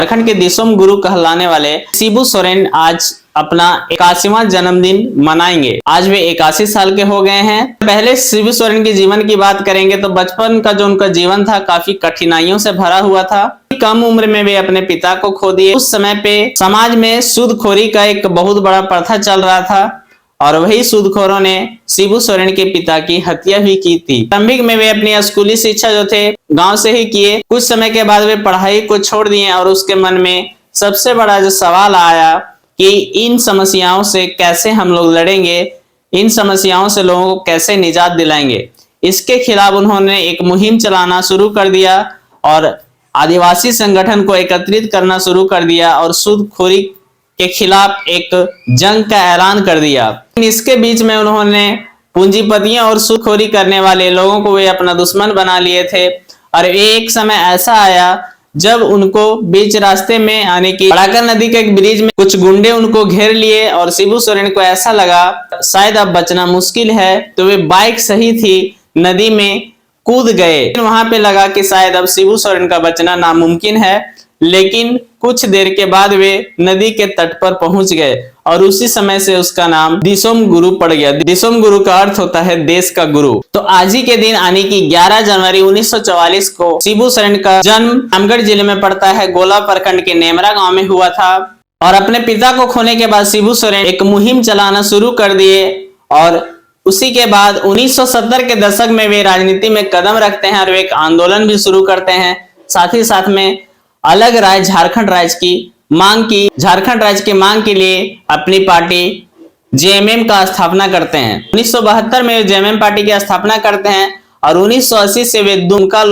झारखंड के दिसोम गुरु कहलाने वाले शिबू सोरेन आज अपना 81वां जन्मदिन मनाएंगे। आज वे 81 साल के हो गए हैं। पहले शिबू सोरेन के जीवन की बात करेंगे तो बचपन का जो उनका जीवन था काफी कठिनाइयों से भरा हुआ था। कम उम्र में वे अपने पिता को खो दिए। उस समय पे समाज में सूदखोरी का एक बहुत बड़ा प्रथा चल रहा था और वही सूदखोरों ने शिबू सोरेन के पिता की हत्या भी की थी। प्रारंभिक में वे अपनी स्कूली शिक्षा जो थे गांव से ही किए। कुछ समय के बाद वे पढ़ाई को छोड़ दिए और उसके मन में सबसे बड़ा जो सवाल आया कि इन समस्याओं से कैसे हम लोग लड़ेंगे, इन समस्याओं से लोगों को कैसे निजात दिलाएंगे। इसके खिलाफ उन्होंने एक मुहिम चलाना शुरू कर दिया और आदिवासी संगठन को एकत्रित करना शुरू कर दिया और सूदखोरी के खिलाफ एक जंग का ऐलान कर दिया। इसके बीच में उन्होंने पूंजीपतियों और सूदखोरी करने वाले लोगों को वे अपना दुश्मन बना लिए थे और एक समय ऐसा आया जब उनको बीच रास्ते में आने की बड़ाकर नदी के एक ब्रिज में कुछ गुंडे उनको घेर लिए और शिबू सोरेन को ऐसा लगा शायद अब बचना मुश्किल है, तो वे बाइक सही थी नदी में कूद गए। वहां पे लगा कि शायद अब शिबू सोरेन का बचना नामुमकिन है, लेकिन कुछ देर के बाद वे नदी के तट पर पहुंच गए और उसी समय से उसका नाम दिसोम गुरु पड़ गया। दिसोम गुरु का अर्थ होता है देश का गुरु। तो आज ही के दिन यानी कि 11 जनवरी 1944 को शिबू सोरेन का जन्म रामगढ़ जिले में पड़ता है। गोला प्रखंड के नेमरा गांव में हुआ था और अपने पिता को खोने के बाद शिबू सोरेन एक मुहिम चलाना शुरू कर दिए और उसी के बाद 1970 के दशक में वे राजनीति में कदम रखते हैं और वे एक आंदोलन भी शुरू करते हैं। साथ ही साथ में अलग राज्य झारखंड राज्य की मांग के लिए अपनी पार्टी जेएमएम का स्थापना करते हैं। 1972 में जेएमएम पार्टी की स्थापना करते हैं और 1980 से वे दुमका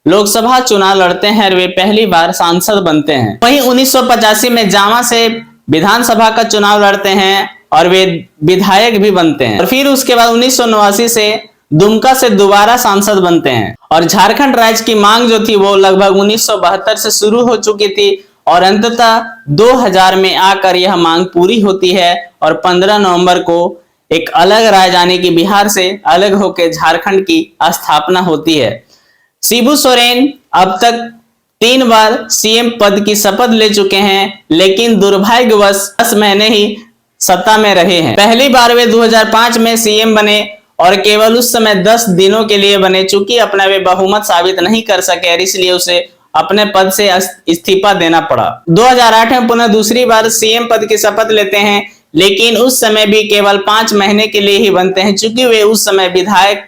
लोकसभा चुनाव लड़ते हैं और वे पहली बार सांसद बनते हैं। वहीं 1985 में जामा से विधानसभा का चुनाव लड़ते हैं और वे विधायक भी बनते हैं और फिर उसके बाद 1989 से दुमका से दोबारा सांसद बनते हैं और झारखंड राज्य की मांग जो थी वो लगभग 1972 से शुरू हो चुकी थी और अंततः 2000 में आकर यह मांग पूरी होती है और 15 नवंबर को एक अलग राज्य यानी कि बिहार से अलग होकर झारखंड की स्थापना होती है। शिबू सोरेन अब तक 3 बार सीएम पद की शपथ ले चुके हैं, लेकिन दुर्भाग्यवश 10 महीने ही सत्ता में रहे हैं। पहली बार वे 2005 में सीएम बने और केवल उस समय 10 दिनों के लिए बने। चूंकि अपना वे बहुमत साबित नहीं कर सके और इसलिए उसे अपने पद से इस्तीफा देना पड़ा। 2008 में पुनः दूसरी बार सीएम पद की शपथ लेते हैं, लेकिन उस समय भी केवल 5 महीने के लिए ही बनते हैं, चूंकि वे उस समय विधायक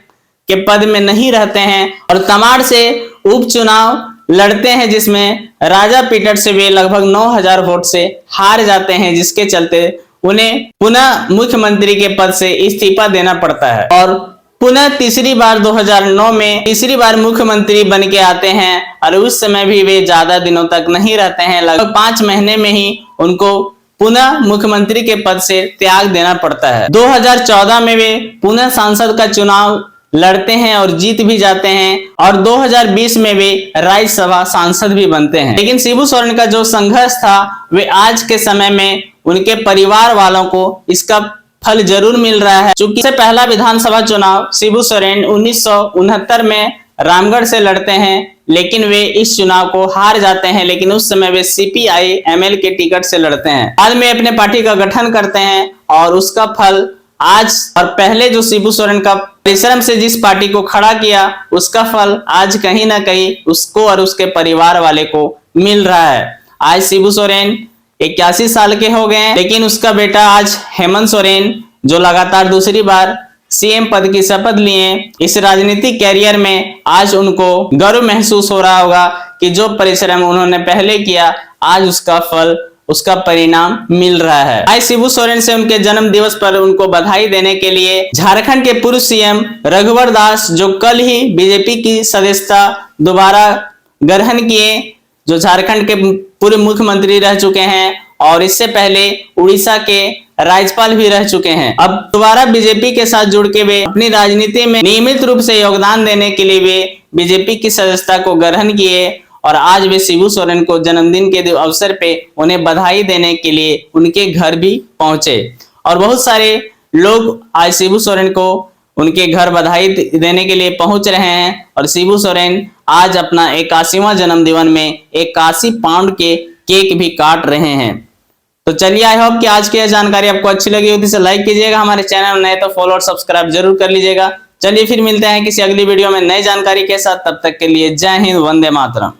के पद में नहीं रहते हैं और तमाड़ से उपचुनाव लड़ते हैं जिसमें राजा पीटर से वे लगभग 9000 वोट से हार जाते हैं, जिसके चलते उन्हें पुनः मुख्यमंत्री के पद से इस्तीफा देना पड़ता है और पुनः तीसरी बार 2009 में तीसरी बार मुख्यमंत्री बन के आते हैं और उस समय भी वे ज्यादा दिनों तक नहीं रहते हैं। लगभग 5 महीने में ही उनको पुनः मुख्यमंत्री के पद से त्याग देना पड़ता है। 2014 में वे पुनः सांसद का चुनाव लड़ते हैं और जीत भी जाते हैं और 2020 में वे राज्यसभा सांसद भी बनते हैं। लेकिन शिबू सोरेन का जो संघर्ष था वे आज के समय में उनके परिवार वालों को इसका फल जरूर मिल रहा है। चूंकि इससे पहला विधानसभा चुनाव शिबू सोरेन 1969 में रामगढ़ से लड़ते हैं, लेकिन वे इस चुनाव को हार जाते हैं। लेकिन उस समय वे सीपीआई एमएल के टिकट से लड़ते हैं। बाद में अपने पार्टी का गठन करते हैं और उसका फल आज और पहले जो शिबू सोरेन का परिश्रम से जिस पार्टी को खड़ा किया उसका फल आज कहीं ना कहीं उसको और उसके परिवार वाले को मिल रहा है। आज शिबू सोरेन 81 साल के हो गए हैं, लेकिन उसका बेटा आज हेमंत सोरेन जो लगातार दूसरी बार सीएम पद की शपथ लिए, इस राजनीतिक कैरियर में आज उनको गर्व महसूस हो रहा होगा कि जो परिश्रम उन्होंने पहले किया आज उसका फल उसका परिणाम मिल रहा है। आज शिबू सोरेन से उनके जन्म दिवस पर उनको बधाई देने के लिए झारखंड के पूर्व सीएम रघुवर दास जो कल ही बीजेपी की सदस्यता दोबारा ग्रहण किए, जो झारखंड के पूर्व मुख्यमंत्री रह चुके हैं और इससे पहले उड़ीसा के राज्यपाल भी रह चुके हैं, अब दोबारा बीजेपी के साथ जुड़ के वे अपनी राजनीति में नियमित रूप से योगदान देने के लिए वे बीजेपी की सदस्यता को ग्रहण किए और आज वे शिबू सोरेन को जन्मदिन के अवसर पे उन्हें बधाई देने के लिए उनके घर भी पहुंचे और बहुत सारे लोग आज शिबू सोरेन को उनके घर बधाई देने के लिए पहुंच रहे हैं और शिबू सोरेन आज अपना 81वां जन्मदिन में 81 पाउंड के केक भी काट रहे हैं। तो चलिए, आई होप कि आज की यह जानकारी आपको अच्छी लगी होगी, तो लाइक कीजिएगा, हमारे चैनल नए तो फॉलो और सब्सक्राइब जरूर कर लीजिएगा। चलिए फिर मिलते हैं किसी अगली वीडियो में नई जानकारी के साथ, तब तक के लिए जय हिंद, वंदे मातरम।